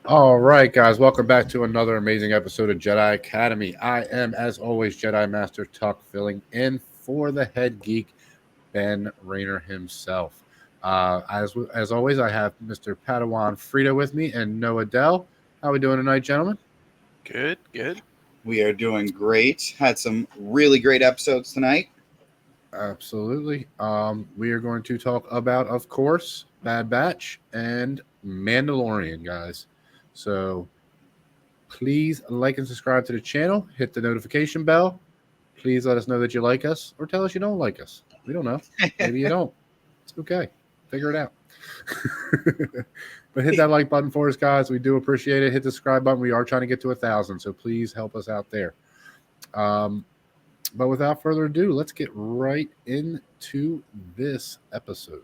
All right, guys, welcome back to another amazing episode of Jedi Academy. I am, as always, Jedi Master Tuck, filling in for the head geek, Ben Rayner himself. As always, I have Mr. Padawan Frida with me and Noah Dell. How we doing tonight, gentlemen? Good. We are doing great. Had some really great episodes tonight. Absolutely. We are going to talk about, of course, Bad Batch and Mandalorian, guys. So please like and subscribe to the channel. Hit the notification bell. Please let us know that you like us or tell us you don't like us. We don't know. Maybe you don't. It's okay. Figure it out. But hit that like button for us, guys. We do appreciate it. Hit the subscribe button. We are trying to get to 1,000, so please help us out there. But without further ado, let's get right into this episode.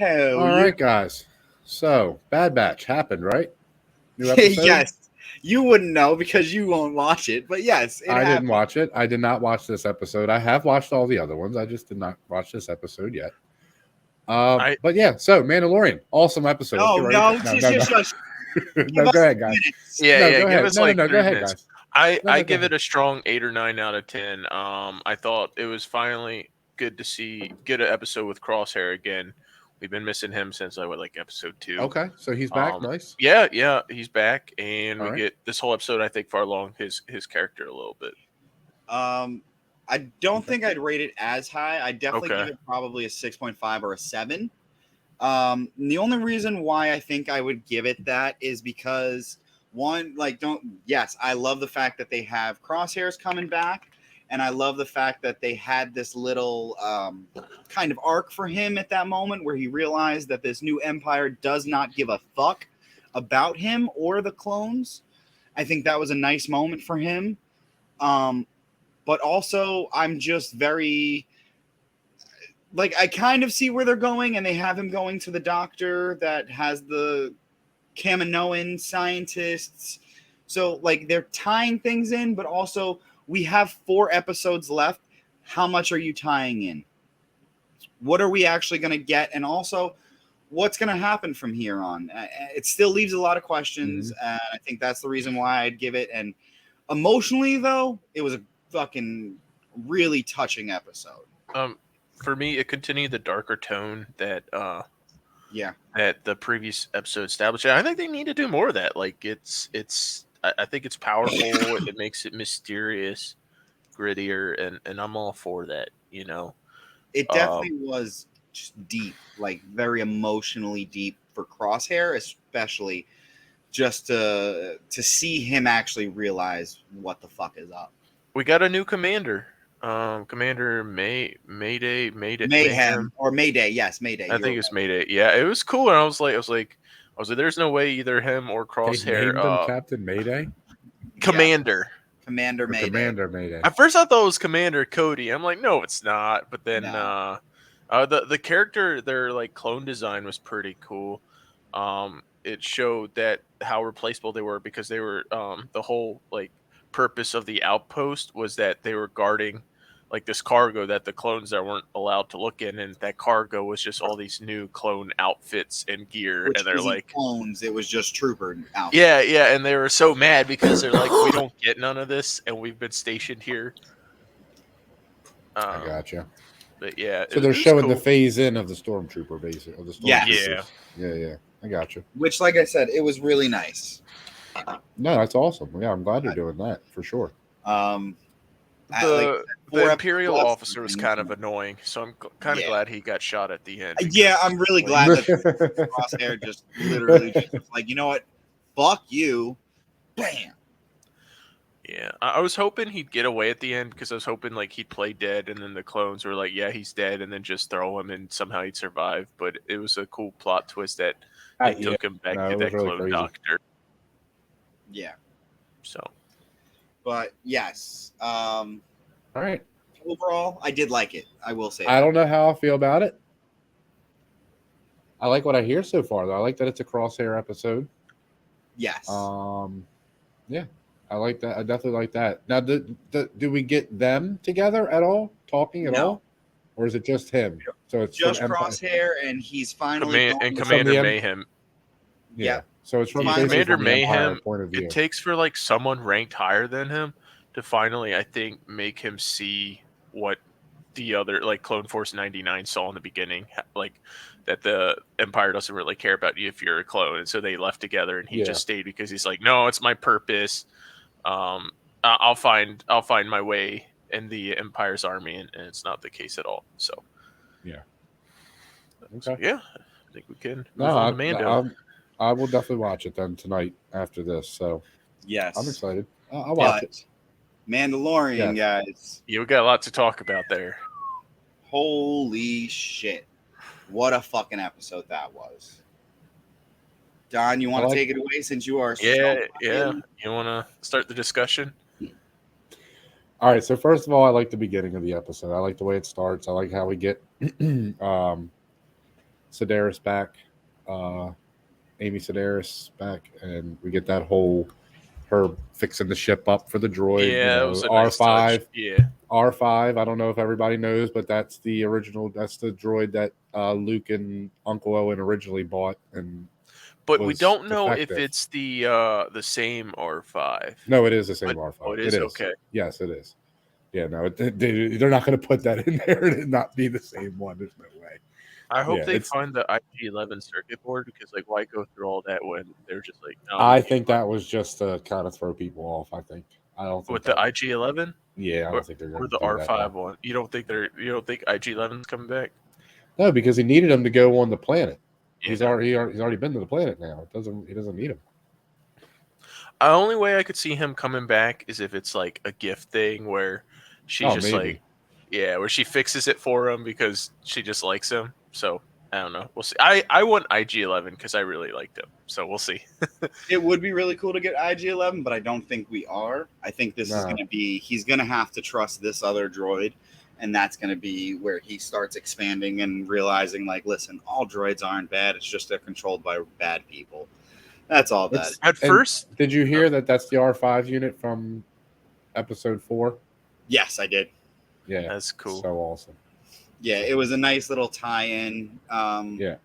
All right, guys. So, Bad Batch happened, right? New episode? Yes. You wouldn't know because you won't watch it, but yes, I didn't watch it. I did not watch this episode. I have watched all the other ones. I just did not watch this episode yet. But yeah, so Mandalorian, awesome episode. No, no, go ahead, guys. Give us like 3 go ahead, minutes. guys. I give it a strong 8 or 9 out of 10. I thought it was finally good to get an episode with Crosshair again. We've been missing him since like episode 2. Okay, so he's back. Nice. Yeah, he's back, and All we get this whole episode. I think far along his character a little bit. I don't think I'd rate it as high. I definitely give it probably a 6.5 or a 7. The only reason why I think I would give it that is because I love the fact that they have Crosshairs coming back. And I love the fact that they had this little kind of arc for him at that moment where he realized that this new empire does not give a fuck about him or the clones. I think that was a nice moment for him. But also, I'm just very... I kind of see where they're going, and they have him going to the doctor that has the Kaminoan scientists. So, they're tying things in, but also... We have 4 episodes left. How much are you tying in? What are we actually going to get? And also, what's going to happen from here on? It still leaves a lot of questions. And I think that's the reason why I'd give it. And emotionally, though, it was a fucking really touching episode. For me, it continued the darker tone that that the previous episode established. I think they need to do more of that. I think it's powerful. It makes it mysterious, grittier, and I'm all for that. It definitely was just deep, very emotionally deep for Crosshair, especially just to see him actually realize what the fuck is up. We got a new commander, Commander Mayday, Mayhem or Mayday. Yes, Mayday. I think it's Mayday. Yeah, it was cool, and I was like, there's no way either him or Crosshair. They named him Captain Mayday? Commander. Yeah. Commander Mayday. Commander Mayday. At first I thought it was Commander Cody. I'm like, no, it's not. But then the character, their clone design was pretty cool. It showed that how replaceable they were because they were the whole purpose of the outpost was that they were guarding this cargo that the clones that weren't allowed to look in, and that cargo was just all these new clone outfits and gear. Which and they're clones, it was just trooper outfits. Yeah, and they were so mad because they're we don't get none of this, and we've been stationed here. I gotcha. But yeah, so they're showing the phase in of the stormtrooper base of the stormtroopers. Yeah. I gotcha. Which, like I said, it was really nice. No, that's awesome. Yeah, I'm glad you're doing that for sure. The Imperial officer was kind of annoying, so I'm kind of glad he got shot at the end. Yeah, I'm really glad that Crosshair just literally just you know what? Fuck you. Bam. Yeah, I was hoping he'd get away at the end because I was hoping he'd play dead, and then the clones were yeah, he's dead, and then just throw him and somehow he'd survive. But it was a cool plot twist that they took him back to that really clone doctor. Yeah. So. But yes. All right. overall, I did like it. I will say. I don't know how I feel about it. I like what I hear so far, though. I like that it's a crosshair episode. Yes. Yeah, I like that. I definitely like that. Now, do we get them together at all, talking at all, or is it just him? So it's just from Crosshair, and he's finally going Commander from the Mayhem. Yeah. So it's from Yeah. basically Commander from the Empire Mayhem. point of view. It takes for like someone ranked higher than him to finally, I think, make him see what the other, like Clone Force 99 saw in the beginning, like that the Empire doesn't really care about you if you're a clone, and so they left together, and he just stayed because he's like, no, it's my purpose. I'll find my way in the Empire's army, and it's not the case at all. So yeah, okay, so, yeah, I think we can move on to Mando. I will definitely watch it then tonight after this. So yes, I'm excited. I'll watch it. Mandalorian, guys. Yeah, we got a lot to talk about there. Holy shit. What a fucking episode that was. Don, you want to take it away since you are Yeah. You want to start the discussion? All right, so first of all, I like the beginning of the episode. I like the way it starts. I like how we get Sedaris back, Amy Sedaris back, and we get that whole her fixing the ship up for the droid. Yeah, it was a R5. nice touch. Yeah, R5. I don't know if everybody knows, but that's the original. That's the droid that Luke and Uncle Owen originally bought, but we don't know if it's the same R5. No, it is the same R5. Oh, it is? Okay. Yes, it is. Yeah, no, they're not going to put that in there and not be the same one. There's no way. I hope they find the IG-11 circuit board, because like, why go through all that when they're just like? No, I think that was just to kind of throw people off. I don't think with the IG-11. Yeah, I don't think they're going to do the R5 one. You don't think IG-11's coming back? No, because he needed him to go on the planet. Yeah. He's already been to the planet now. He doesn't need him. The only way I could see him coming back is if it's like a gift thing where she's where she fixes it for him because she just likes him. So I don't know. We'll see. I want IG-11 because I really liked him. So we'll see. It would be really cool to get IG-11, but I don't think we are. I think this is going to be, he's going to have to trust this other droid. And that's going to be where he starts expanding and realizing, like, listen, all droids aren't bad. It's just they're controlled by bad people. That's all that. At first, did you hear that that's the R5 unit from episode 4? Yes, I did. Yeah, that's cool. So awesome. Yeah, it was a nice little tie-in. Yeah.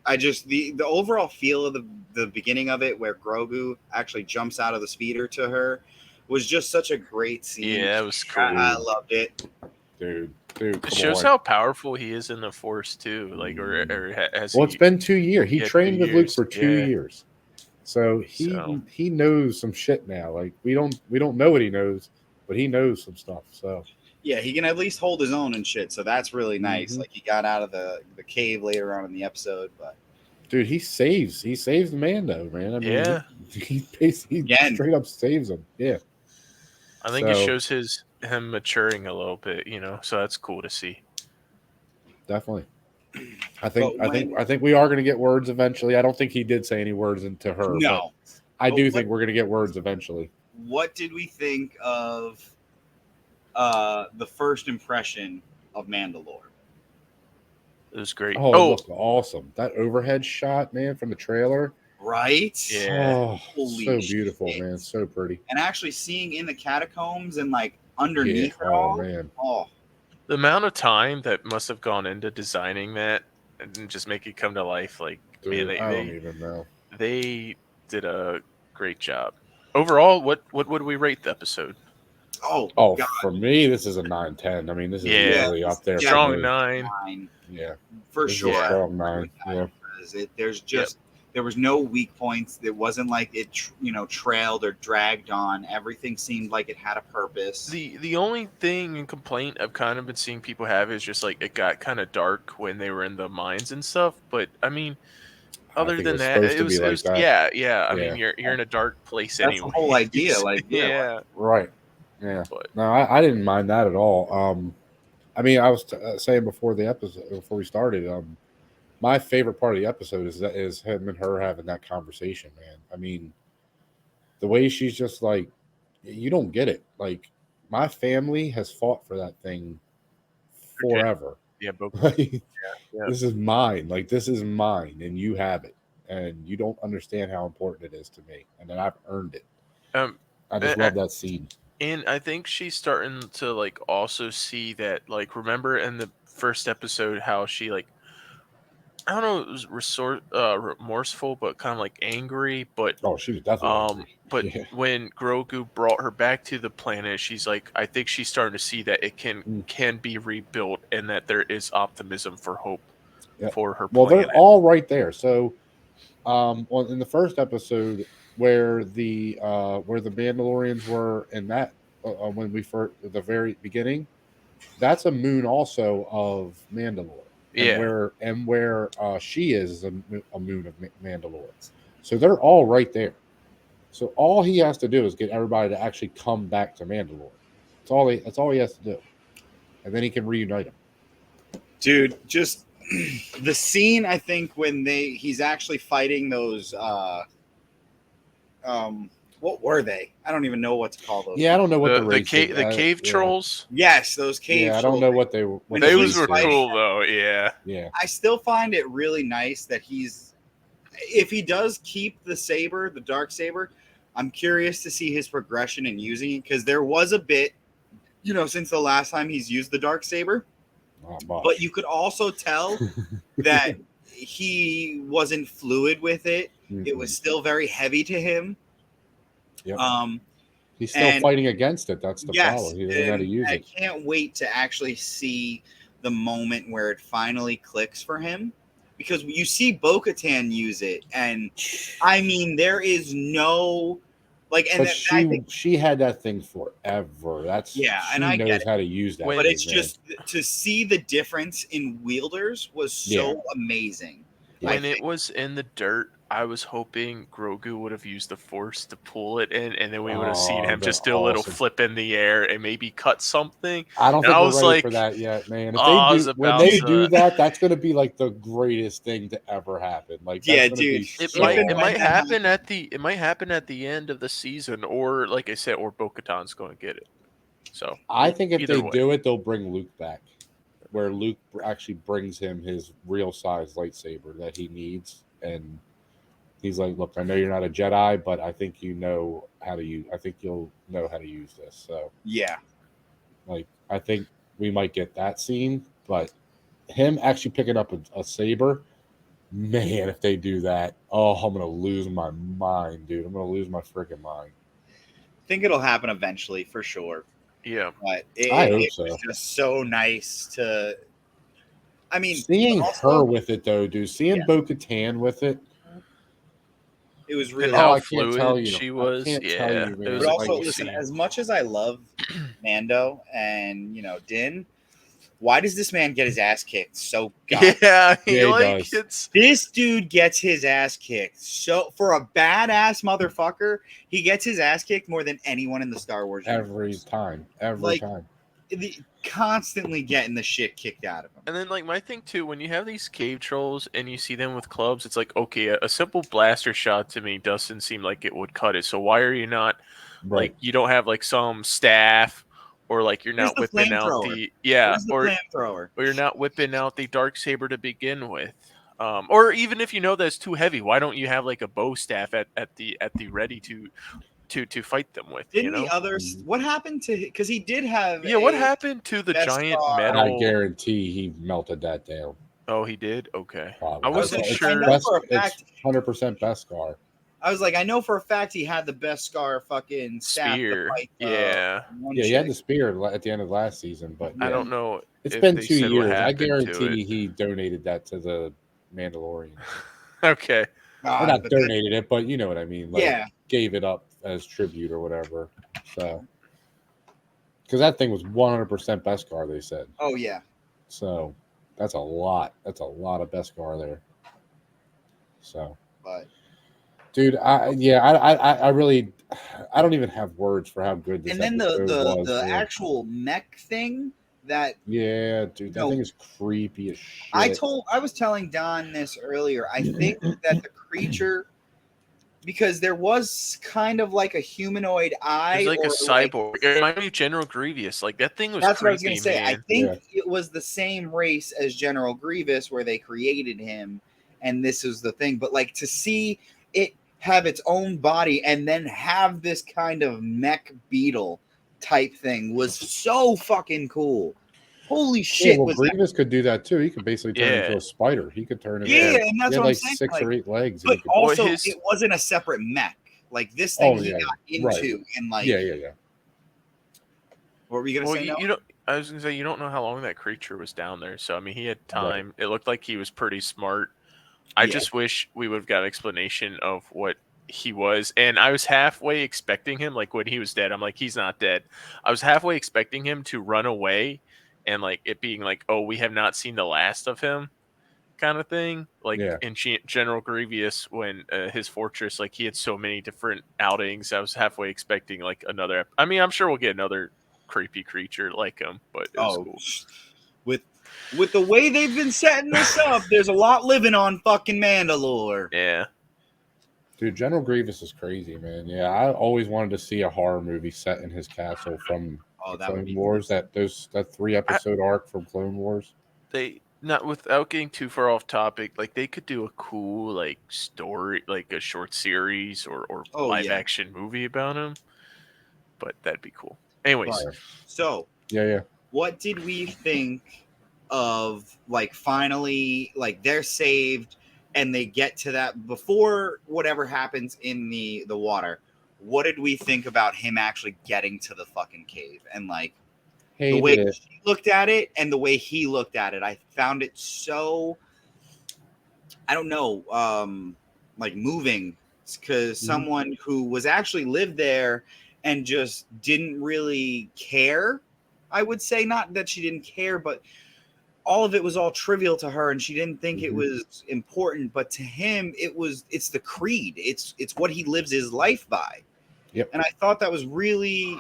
I just the overall feel of the beginning of it, where Grogu actually jumps out of the speeder to her, was just such a great scene. Yeah, it was cool. I loved it. Dude, it shows how powerful he is in the Force too. Like, it's been 2 years. He trained with Luke for 2 years, so he knows some shit now. Like we don't know what he knows, but he knows some stuff. So yeah, he can at least hold his own and shit. So that's really nice. Like he got out of the cave later on in the episode, but dude, he saves the Mando, man. I mean, he straight up saves him. Yeah, I think it shows him maturing a little bit, so that's cool to see. Definitely. I think we are going to get words eventually. I don't think he did say any words into her. No, but I do think we're going to get words eventually. What did we think of the first impression of Mandalore? It was great. Oh, it looked awesome. That overhead shot, man, from the trailer. Right? Yeah. Oh, so beautiful, man. So pretty. And actually seeing in the catacombs and like underneath it all. Man. Oh. The amount of time that must have gone into designing that and just make it come to life, like, dude, man, I don't even know. They did a great job. Overall, what would we rate the episode? Oh, God. For me, this is a 9-10. I mean, this is really up there. Strong 9. Yeah. For sure. Strong 9. Yeah. There was no weak points. It wasn't like it, trailed or dragged on. Everything seemed like it had a purpose. The only thing and complaint I've kind of been seeing people have is just like it got kind of dark when they were in the mines and stuff. But I mean, other than that, it was yeah. I mean, you're in a dark place anyway. That's the whole idea. Like right. Yeah. No, I didn't mind that at all. I mean, I was saying before we started, my favorite part of the episode is him and her having that conversation, man. I mean, the way she's just like, you don't get it. Like, my family has fought for that thing Okay. forever. Yeah, both. Like, Yeah. this is mine. Like, this is mine, and you have it, and you don't understand how important it is to me, and then I've earned it. Um, I just I- love that scene. And I think she's starting to like also see that, like, remember in the first episode how she like, I don't know, it was remorseful but kind of like angry, but Oh, she was definitely angry. but Yeah. when Grogu brought her back to the planet, she's like, I think she's starting to see that it can be rebuilt and that there is optimism for hope Yeah. for her Well, planet. they're all right there. So, in the first episode where the Mandalorians were in that when we first at the very beginning, that's a moon also of Mandalore. Yeah. And where she is a moon of Mandalore. So they're all right there. So all he has to do is get everybody to actually come back to Mandalore. That's all he has to do, and then he can reunite them. Dude, just the scene, I think, when he's actually fighting those what were they? I don't even know what to call those. Yeah, I don't know what the the cave trolls. Yes, those cave Yeah, I trolls. don't know what they were. What They the was race were is. cool though. Yeah. Yeah. I still find it really nice that if he does keep the saber, the dark saber, I'm curious to see his progression in using it, because there was a bit, since the last time he's used the dark saber, but you could also tell that he wasn't fluid with it. Mm-hmm. It was still very heavy to him. Yep. He's still and- fighting against it. That's the Yes, problem. He doesn't know how to use I it. can't wait to actually see the moment where it finally clicks for him, because you see Bo-Katan use it, and I mean, there is no But she had that thing forever. She and I knows get it. how to use that. But thing, it's man. just to see the difference in wielders was so amazing. When it was in the dirt, I was hoping Grogu would have used the Force to pull it in, and then we would have seen him just do a little flip in the air and maybe cut something. I don't think I we're was ready like, for that yet, man. when They do that, that's going to be like the greatest thing to ever happen. Like, that's going to be It so might happen at the end of the season, or like I said, or Bo-Katan's going to get it. So I think if they way. do it, they'll bring Luke back, where Luke actually brings him his real size lightsaber that he needs, and he's like, "Look, I know you're not a Jedi, but I think you know how to use. I think you'll know how to use this." So like, I think we might get that scene, but him actually picking up a saber, man, if they do that, I'm gonna lose my mind, dude. I'm gonna lose my freaking mind. I think it'll happen eventually for sure. Yeah, but I hope it so. was just so nice to. I mean, seeing also, her with it though, dude. Seeing Bo-Katan with it. It was really. And how I can't tell fluid you. she was. I can't tell you, man. But also, listen, as much as I love Mando and Din, why does this man get his ass kicked so goddamn? He does. This dude gets his ass kicked. So for a badass motherfucker, he gets his ass kicked more than anyone in the Star Wars universe. Every time. Constantly getting the shit kicked out of him. And then, like, my thing too, when you have these cave trolls and you see them with clubs, it's like, okay, a simple blaster shot to me doesn't seem like it would cut it. So why are you not like, you don't have like some staff, or like you're not whipping out the or you're not whipping out the dark saber to begin with. Or even if you know that's too heavy, why don't you have like a bow staff at the ready to fight them with? Didn't the others? What happened to? Because he did have. What happened to the giant metal? I guarantee he melted that down. Oh, he did. Okay, probably. I wasn't sure. I know for a fact, it's 100% Beskar. I was like, I know for a fact he had the Beskar fucking staff spear. To fight, he had the spear at the end of last season, but I don't know. It's been 2 years. I guarantee he donated that to the Mandalorian. Okay, or not donated it, but you know what I mean. Like, gave it up as tribute or whatever. So, because that thing was 100% Beskar, they said. Oh yeah. So that's a lot. That's a lot of Beskar there. So, but dude, I really, I don't even have words for how good this. And then was, the actual mech thing that. Yeah, dude, that thing is creepy as shit. I was telling Don this earlier. I think that the creature because there was kind of like a humanoid eye. It's like a or cyborg. It reminded me of General Grievous. Like that thing was that's creepy, what I was gonna say. man. I think it was the same race as General Grievous, where they created him, and this is the thing. But like to see it have its own body and then have this kind of mech beetle type thing was so fucking cool. Holy shit! well, was Grievous could do that too. He could basically turn into a spider. He could turn into and that's he had what I'm like saying. 6 or 8 legs. But also, Well, his- it wasn't a separate mech. Like this thing he got into, right. and like yeah. What were you gonna say? You don't. I was gonna say you don't know how long that creature was down there. So I mean, he had time. It looked like he was pretty smart. I just wish we would have got an explanation of what he was. And I was halfway expecting him, like when he was dead. I'm like, he's not dead. I was halfway expecting him to run away, and like it being like, oh, we have not seen the last of him, kind of thing. Like in General Grievous, when his fortress, like he had so many different outings. I was halfway expecting like another. I mean, I'm sure we'll get another creepy creature like him, but it was cool. With the way they've been setting this up, there's a lot living on fucking Mandalore. Yeah. Dude, General Grievous is crazy, man. Yeah, I always wanted to see a horror movie set in his castle from Clone Wars. That 3-episode arc from Clone Wars. They not without getting too far off topic, like they could do a cool like story, like a short series or live action movie about him. But that'd be cool. Anyways, so what did we think of like finally like they're saved and they get to that before whatever happens in the water? What did we think about him actually getting to the fucking cave and like the way she looked at it and the way he looked at it? I found it so, I don't know, like moving, because someone who was actually lived there and just didn't really care, I would say, not that she didn't care, but all of it was all trivial to her and she didn't think it was important, but to him it's the creed, it's what he lives his life by. And I thought that was really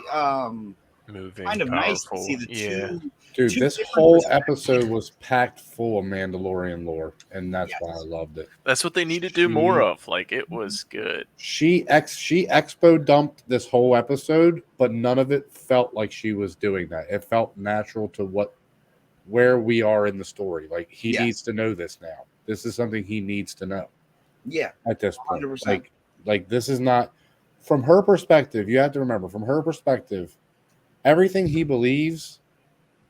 moving, kind of powerful. Nice to see the two. Dude, this whole episode was packed full of Mandalorian lore, and that's why I loved it. That's what they need to do more of. Like, it was good. She expo dumped this whole episode, but none of it felt like she was doing that. It felt natural to where we are in the story. Like, he needs to know this now. This is something he needs to know. Yeah. At this point. 100%. Like this is not, from her perspective, you have to remember, from her perspective, everything he believes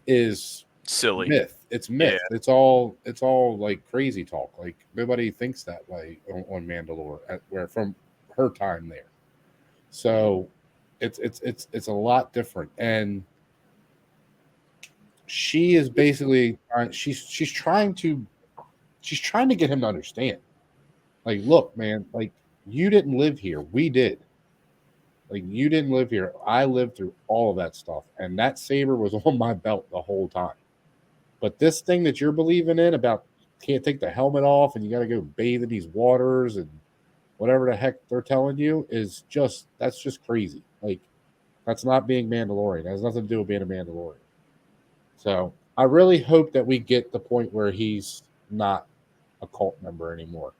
is silly myth. It's myth. Yeah. It's all like crazy talk. Like nobody thinks that way on Mandalore, where from her time there. So it's a lot different. And she is basically she's trying to get him to understand. Like, look, man, like you didn't live here. We did. Like, you didn't live here. I lived through all of that stuff. And that saber was on my belt the whole time. But this thing that you're believing in about can't take the helmet off and you got to go bathe in these waters and whatever the heck they're telling you that's just crazy. Like, that's not being Mandalorian. It has nothing to do with being a Mandalorian. So I really hope that we get the point where he's not a cult member anymore.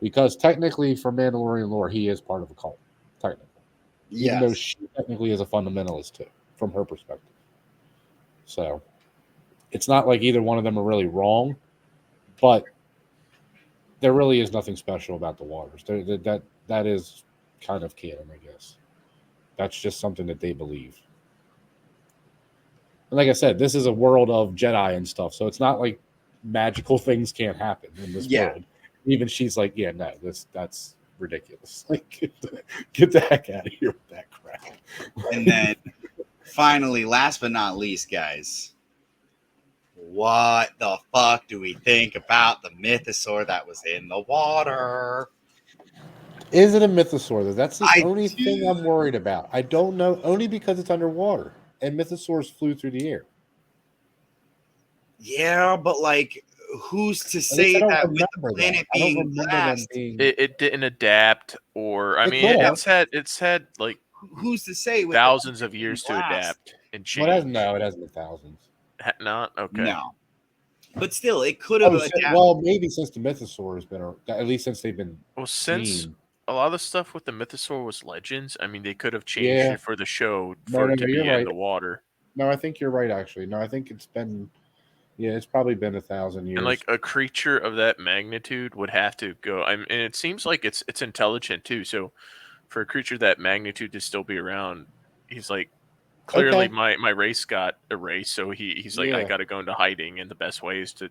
Because technically, for Mandalorian lore, he is part of a cult. Technically. Even though she technically is a fundamentalist too, from her perspective. So it's not like either one of them are really wrong, but there really is nothing special about the waters. That is kind of canon, I guess. That's just something that they believe. And like I said, this is a world of Jedi and stuff, so it's not like magical things can't happen in this world. Even she's like, yeah, no, that's ridiculous. Like, get the heck out of here with that crap. And then finally, last but not least, guys, what the fuck do we think about the mythosaur that was in the water? Is it a mythosaur? That's the only thing I'm worried about. I don't know, only because it's underwater and mythosaurs flew through the air. Yeah, but like, who's to say that with the planet being glass, it didn't adapt? Or I mean, it's had like who's to say with thousands of years to adapt and change? Well, it hasn't been thousands. Not okay. No, but still, it could have adapted. Well, maybe since the mythosaur has been, at least since they've been since seen. a lot of the stuff with the mythosaur was legends. I mean, they could have changed Yeah. it for the show No, for no, it to you're be right. in the water. No, I think you're right. Actually, no, I think it's been. Yeah, it's probably been 1,000 years. And like a creature of that magnitude would have to go. And it seems like it's intelligent too. So for a creature that magnitude to still be around, he's like, clearly Okay. my race got erased. So he's like, I Yeah. got to go into hiding, and the best way is to.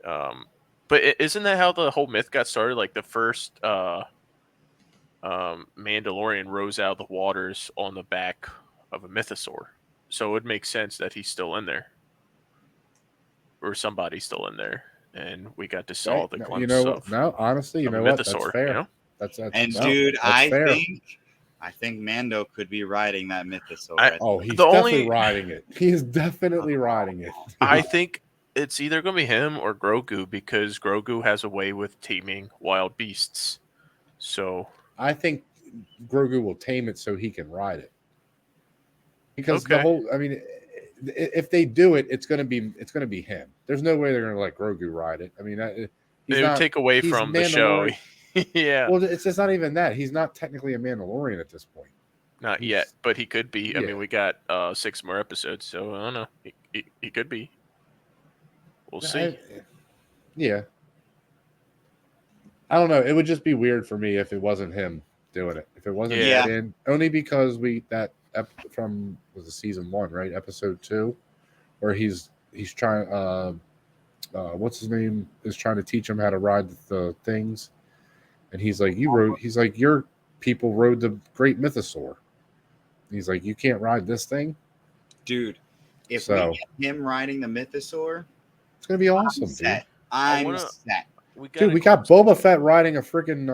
But isn't that how the whole myth got started? Like the first Mandalorian rose out of the waters on the back of a mythosaur. So it would make sense that he's still in there, or somebody's still in there, and we got to saw the No, you glimpse know what? of No, honestly, you a know what? That's mythosaur. fair. You know, That's And no, dude, that's I fair. think Mando could be riding that mythosaur. Oh, he's The definitely only- riding it. He is definitely riding it. I think it's either going to be him or Grogu, because Grogu has a way with taming wild beasts. So I think Grogu will tame it so he can ride it. Because Okay. the whole, I mean, if they do it, it's gonna be him. There's no way they're gonna let Grogu ride it. I mean, he's it would not take away he's from the show. Mandalorian. Yeah, Well, it's just not even that. He's not technically a Mandalorian at this point. not he's- yet, but he could be. I yeah. mean, we got 6 more episodes, so I don't know. He could be. We'll see. Yeah. I don't know. It would just be weird for me if it wasn't him doing it. If it wasn't Yeah. Finn, only because from was the season 1, right? Episode 2, where he's trying. What's his name is trying to teach him how to ride the things, and he's like, your people rode the great mythosaur. He's like, you can't ride this thing, Dude, if So- we get him riding the mythosaur, it's gonna be I'm awesome, dude. set. I I'm wanna- set. Dude, we got Boba Fett riding a freaking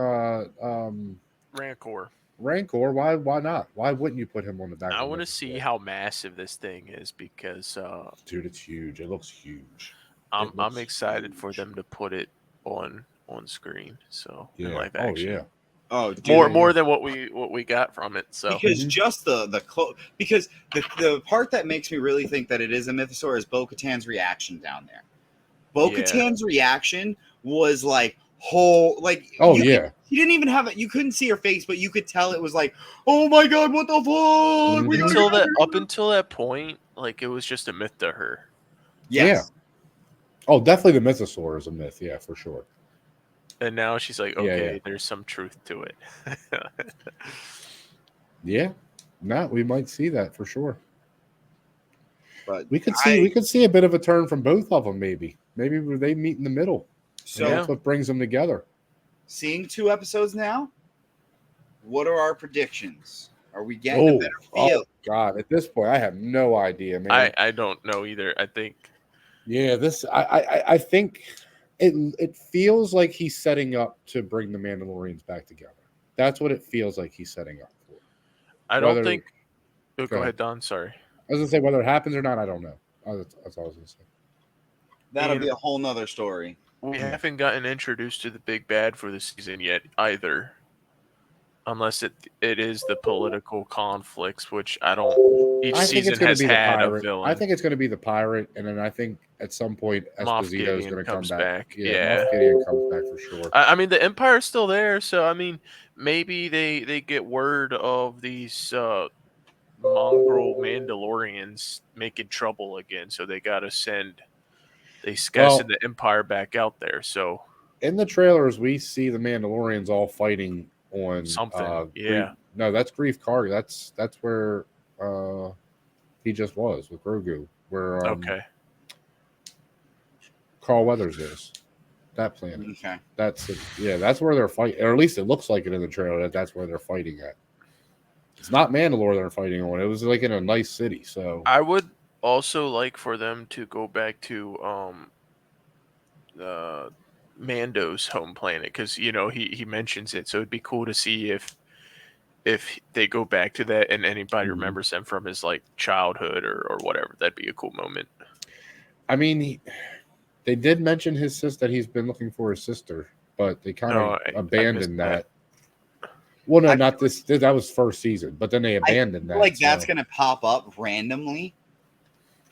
Rancor. Rancor. Why not? Why wouldn't you put him on the back? I of want to the see mythosaur? how massive this thing is, because Dude, it's huge. It looks huge. I'm looks excited for huge. them to put it on screen. So in Yeah. live Oh action. yeah. Oh, dude. More than what we got from it. So Because Mhm. just because the part that makes me really think that it is a mythosaur is Bo-Katan's reaction down there. Bo-Katan's reaction was like Oh yeah. She didn't even have it. You couldn't see her face, but you could tell it was like, oh my god, what the fuck? We Mhm. gotta up until that point, like, it was just a myth to her. Yes. Oh, definitely the mythosaur is a myth. Yeah, for sure. And now she's like, Yeah, okay, yeah. there's some truth to it. Yeah. No, we might see that for sure. But We could see a bit of a turn from both of them. Maybe they meet in the middle. so And that's what brings them together. seeing 2 episodes now, what are our predictions? Are we getting a better feel? Oh God! At this point, I have no idea, man. I don't know either. I think Yeah, I think it feels like he's setting up to bring the Mandalorians back together. That's what it feels like he's setting up for. I don't Whether- think. Oh, Go go ahead. ahead, Don. Sorry. I was gonna say whether it happens or not, I don't know. That's all I was gonna say. That'll be a whole nother story. We haven't gotten introduced to the big bad for the season yet either. Unless it is the political conflicts, which I don't. Each I think season it's going has to be the had a pirate. villain. I think it's going to be the pirate, and then I think at some point Moff Esposito is Gideon going to come comes back. back. Yeah, Yeah. Moff Gideon comes back for sure. I mean, the Empire's still there, so I mean, maybe they get word of these mongrel Mandalorians making trouble again, so they got to send. They send the Empire back out there. So in the trailers, we see the Mandalorians all fighting on something. No, that's Grief Karga. That's where he just was with Grogu. Where Okay. Carl Weathers is. That planet. Okay. That's where they're fighting, or at least it looks like it in the trailer that's where they're fighting at. It's not Mandalore they're fighting on. It was like in a nice city. So I would also like for them to go back to Mando's home planet, because he mentions it, so it'd be cool to see if they go back to that and anybody remembers them from his like childhood or whatever. That'd be a cool moment. I mean, they did mention his sister, that he's been looking for his sister, but they kind of abandoned that. Well, no, not this. That was first season, but then they abandoned that. Like that's going to pop up randomly,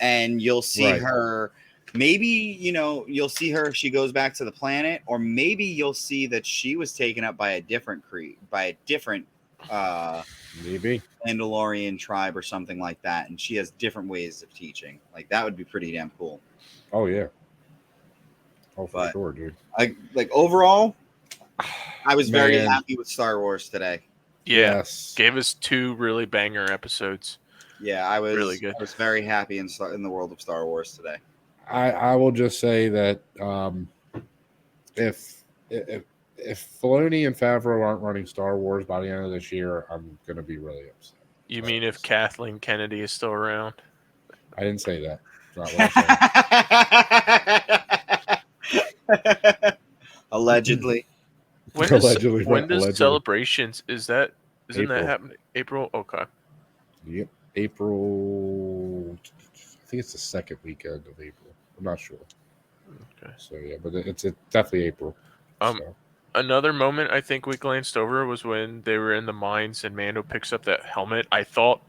and you'll see her maybe, you'll see her if she goes back to the planet, or maybe you'll see that she was taken up by a different Maybe. Mandalorian tribe or something like that, and she has different ways of teaching. Like, that would be pretty damn cool. Oh yeah. Oh, for But sure, dude. Overall, I was very Man. happy with Star Wars today. Yeah, Yes. gave us 2 really banger episodes. Yeah, I was Really good. I was very happy in the world of Star Wars today. I will just say that if Filoni and Favreau aren't running Star Wars by the end of this year, I'm gonna be really upset. You mean if Kathleen Kennedy is still around? I didn't say that. That's not what I'm saying. Allegedly. When does Allegedly. Celebrations isn't that April. happening? April? Okay. Yep. April. I think it's the second weekend of April. I'm not sure. Okay. So yeah, but it's definitely April. So. Another moment I think we glanced over was when they were in the mines and Mando picks up that helmet. I thought,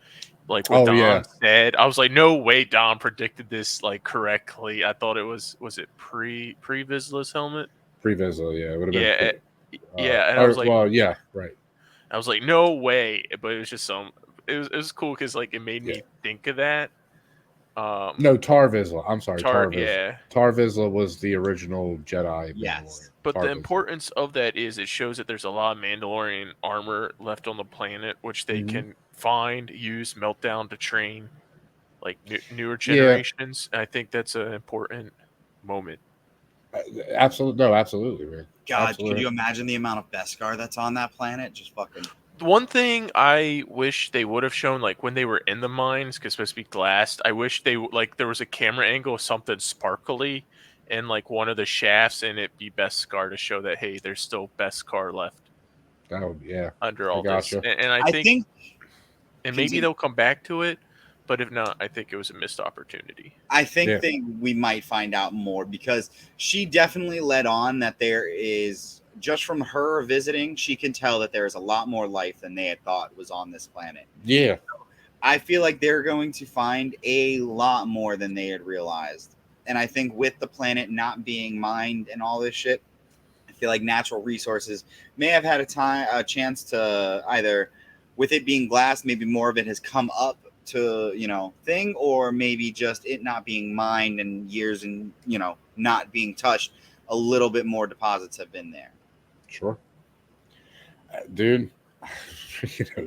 like what Dom said, I was like, no way Dom predicted this like correctly. I thought it was it pre Vizsla's helmet? Pre Vizsla, yeah, it would have been. Yeah, and I was like, well, yeah, right. I was like, no way, but it was just it was cool because like it made me think of that. No, Tar Vizsla. I'm sorry, Tar Vizsla. Yeah. Tar Vizsla was the original Jedi. Yes. But the importance of that is it shows that there's a lot of Mandalorian armor left on the planet, which they can find, use, melt down to train like newer generations. And I think that's an important moment. Absolutely, man. God, absolutely. Can you imagine the amount of Beskar that's on that planet? Just fucking. One thing I wish they would have shown, like when they were in the mines, because it's supposed to be glassed, I wish there was a camera angle of something sparkly in like one of the shafts, and it be Beskar to show that hey, there's still Beskar left. Oh yeah, under all this, and I think, and maybe they'll come back to it, but if not, I think it was a missed opportunity. I think we might find out more because she definitely led on that there is. Just from her visiting, she can tell that there is a lot more life than they had thought was on this planet. Yeah. So I feel like they're going to find a lot more than they had realized. And I think with the planet not being mined and all this shit, I feel like natural resources may have had a chance to either, with it being glass, maybe more of it has come up to, thing, or maybe just it not being mined and years and, not being touched, a little bit more deposits have been there. Sure. Dude,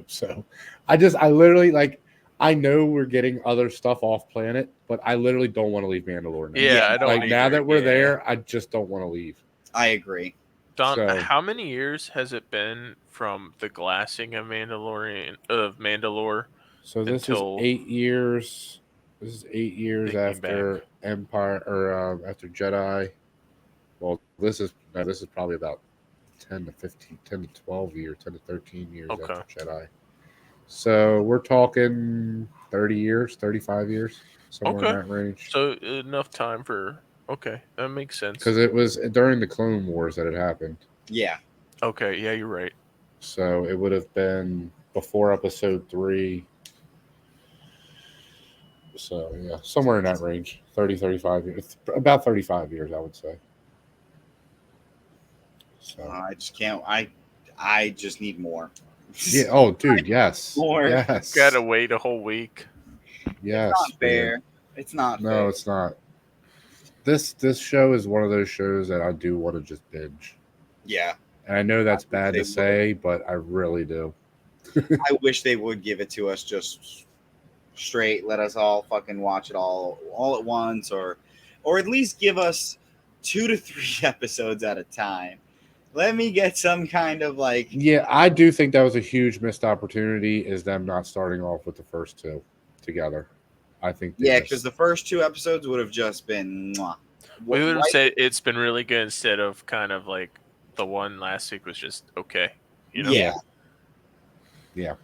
so I literally I know we're getting other stuff off planet, but I literally don't want to leave Mandalore now. Yeah, I don't now that we're there, I just don't want to leave. I agree. Don, how many years has it been from the glassing of Mandalore? So this is 8 years. This is 8 years after Empire or after Jedi. Well, this is probably about 10 to 12 years, 10 to 13 years after Jedi. So we're talking 30 years, 35 years, somewhere in that range. So enough time for, that makes sense. Because it was during the Clone Wars that it happened. Yeah. Okay, yeah, you're right. So it would have been before Episode 3. So, yeah, somewhere in that range, 30, 35 years. About 35 years, I would say. So. I just can't. I just need more. Yeah. Oh, dude. Yes. More. Yes. Gotta wait a whole week. Yes. It's not fair. It's not. No, fair. It's not. This show is one of those shows that I do want to just binge. Yeah. And I know that's bad to say, but I really do. I wish they would give it to us just straight. Let us all fucking watch it all at once, or at least give us 2 to 3 episodes at a time. Let me get some kind of Yeah, I do think that was a huge missed opportunity, is them not starting off with the first 2 together. I think. Yeah, because the first 2 episodes would have just been. We would have said it's been really good instead of kind of like the one last week was just okay. Yeah. Yeah.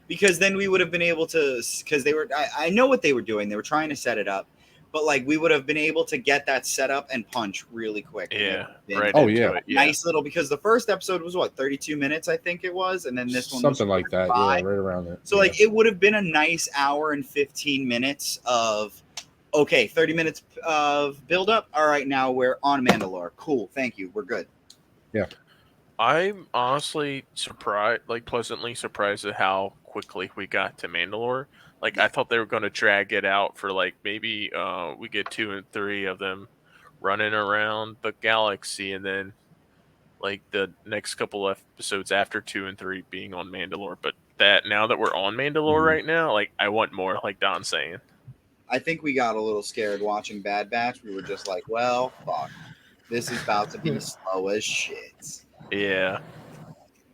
Because then we would have been able to, because they were, I know what they were doing. They were trying to set it up, but we would have been able to get that set up and punch really quick. Yeah. Right. Oh, yeah. Nice little, because the first episode was 32 minutes, I think it was. And then this one something like that. Yeah, right around there. So it would have been a nice hour and 15 minutes of, Okay, 30 minutes of build up. All right, now we're on Mandalore. Cool, thank you. We're good. I'm honestly surprised, like pleasantly surprised at how quickly we got to Mandalore. Like I thought they were going to drag it out for like maybe we get 2 and 3 of them running around the galaxy, and then like the next couple episodes after 2 and 3 being on Mandalore. But that now that we're on Mandalore right now, like I want more. Like Don's saying. I think we got a little scared watching Bad Batch. We were just like, well, fuck. This is about to be slow as shit. Yeah.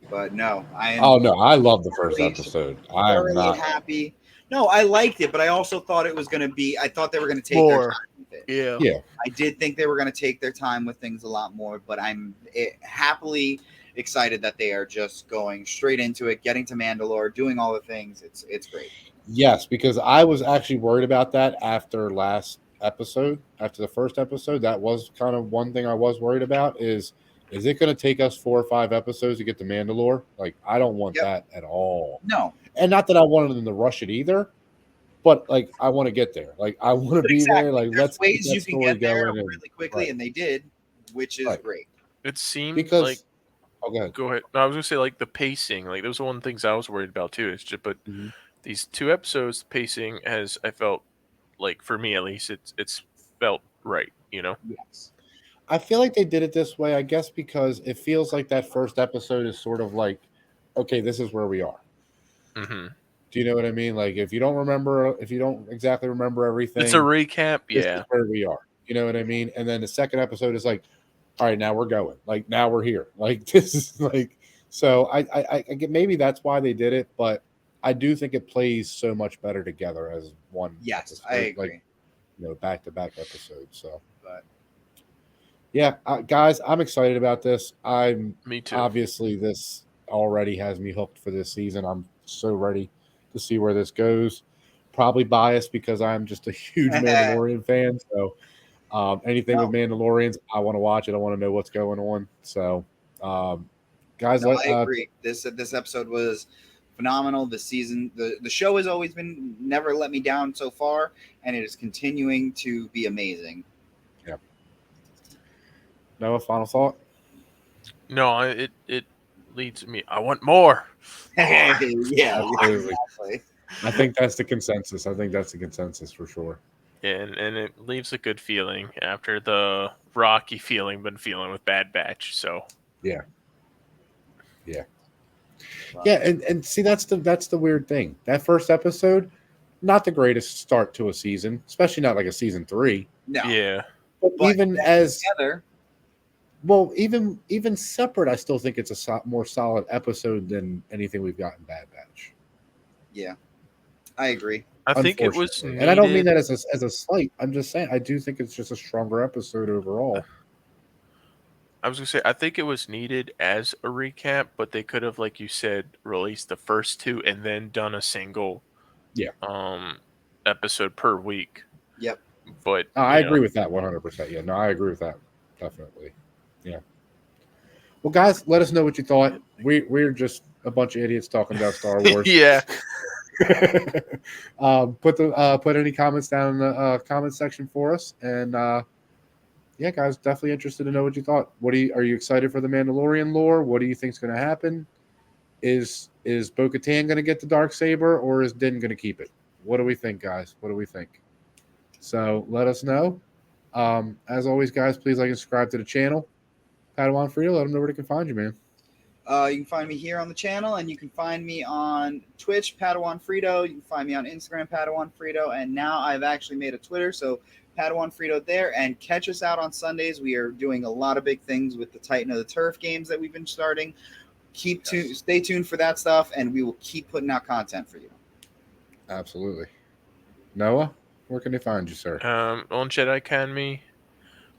But no, I am Oh no, I love the first thoroughly- episode. I am thoroughly not. happy. No, I liked it, but I also thought it was going to be. I thought they were going to take their More. time with it. Yeah. Yeah, I did think they were going to take their time with things a lot more, but I'm happily excited that they are just going straight into it, getting to Mandalore, doing all the things. It's great. yes, because I was actually worried about that after last episode, after the first episode. That was kind of one thing I was worried about is it going to take us 4 or 5 episodes to get to Mandalore? Like, I don't want Yep. that at all. No, And not that I wanted them to rush it either, but like, I want to get there. Like, I want to be there. Like, There's let's keep ways that you can story get there going. And, really quickly, right. and they did, which is Right. great. It seemed because, like oh, go ahead. go ahead. No, I was gonna say like the pacing. Like that was one of the things I was worried about too. It's just but Mhm. these 2 episodes, the pacing has I felt like for me at least it's felt right. You know. Yes. I feel like they did it this way, I guess, because it feels like that first episode is sort of like, okay, this is where we are. Mm-hmm. Do you know what I mean? Like, if you don't exactly remember everything, It's a recap. this Yeah. is where we are. You know what I mean? And then the second episode is like, all right, now we're going. Like, now we're here. Like, this is like, so I get maybe that's why they did it, but I do think it plays so much better together as one. Yes, episode, I agree. Like, back to back episodes. So, But yeah, guys, I'm excited about this. I'm Me too. obviously this already has me hooked for this season. I'm so ready to see where this goes. Probably biased because I'm just a huge Mandalorian fan. So anything with Mandalorians, I want to watch it. I want to know what's going on. So, guys, no, I agree. This episode was phenomenal. This season, the show has always been never let me down so far, and it is continuing to be amazing. Noah, final thought? No, it leads me. I want more. Yeah, Absolutely. exactly. I think that's the consensus. I think that's the consensus for sure. And it leaves a good feeling after the rocky feeling been feeling with Bad Batch. So Yeah, and see that's the weird thing. That first episode, not the greatest start to a season, especially not like a season 3. No, yeah, But but even as together, well, even separate, I still think it's a more solid episode than anything we've got in Bad Batch. yeah, I agree. I think it was Unfortunately. And I don't mean needed- that as a slight. I'm just saying I do think it's just a stronger episode overall. I was gonna say I think it was needed as a recap, but they could have, like you said, released the first 2 and then done a single episode per week. Yep. But I agree with that 100%. Yeah, no, I agree with that definitely. Yeah. Well, guys, let us know what you thought. We're just a bunch of idiots talking about Star Wars. Yeah. Put any comments down in the comment section for us, and yeah, guys, definitely interested to know what you thought. Are you excited for the Mandalorian lore? What do you think's going to happen? Is Bo-Katan going to get the Darksaber, or is Din going to keep it? What do we think, guys? What do we think? So let us know. As always, guys, please like and subscribe to the channel. Padawan Frito, let them know where they can find you, man. You can find me here on the channel, and you can find me on Twitch, Padawan Frito. You can find me on Instagram, Padawan Frito, and now I've actually made a Twitter, so Padawan Frito there. And catch us out on Sundays. We are doing a lot of big things with the Titan of the Turf games that we've been starting. Stay tuned for that stuff, and we will keep putting out content for you. Absolutely. Noah, where can they find you, sir? On Jedi Academy,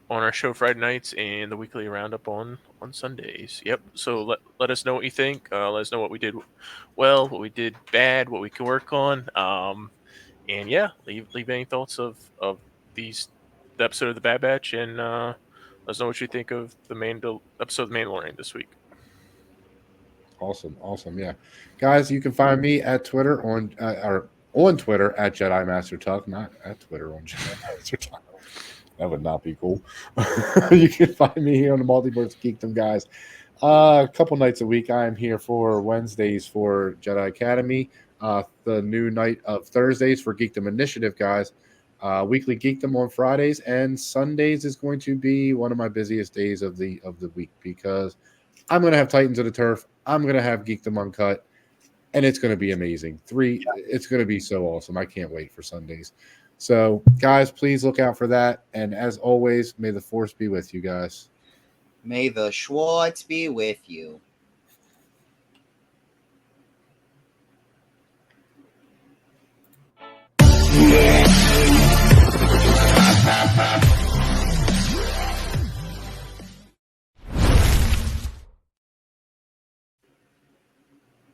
on our show Friday nights, and the weekly roundup on Sundays. Yep. So let us know what you think. Let us know what we did well, what we did bad, what we can work on. And yeah, leave any thoughts of the episode of the Bad Batch, and let us know what you think of the episode of Mandalorian this week. Awesome. Yeah, guys, you can find me at Twitter on or on Twitter at Jedi Master Talk, not at Twitter on Jedi Master Talk. That would not be cool. You can find me here on the Multiverse Geekdom, guys. A couple nights a week. I am here for Wednesdays for Jedi Academy. The new night of Thursdays for Geekdom Initiative, guys. Weekly Geekdom on Fridays, and Sundays is going to be one of my busiest days of the week because I'm going to have Titans of the Turf. I'm going to have Geekdom Uncut, and it's going to be amazing. It's going to be so awesome. I can't wait for Sundays. So, guys, please look out for that. And as always, may the Force be with you guys. May the Schwartz be with you.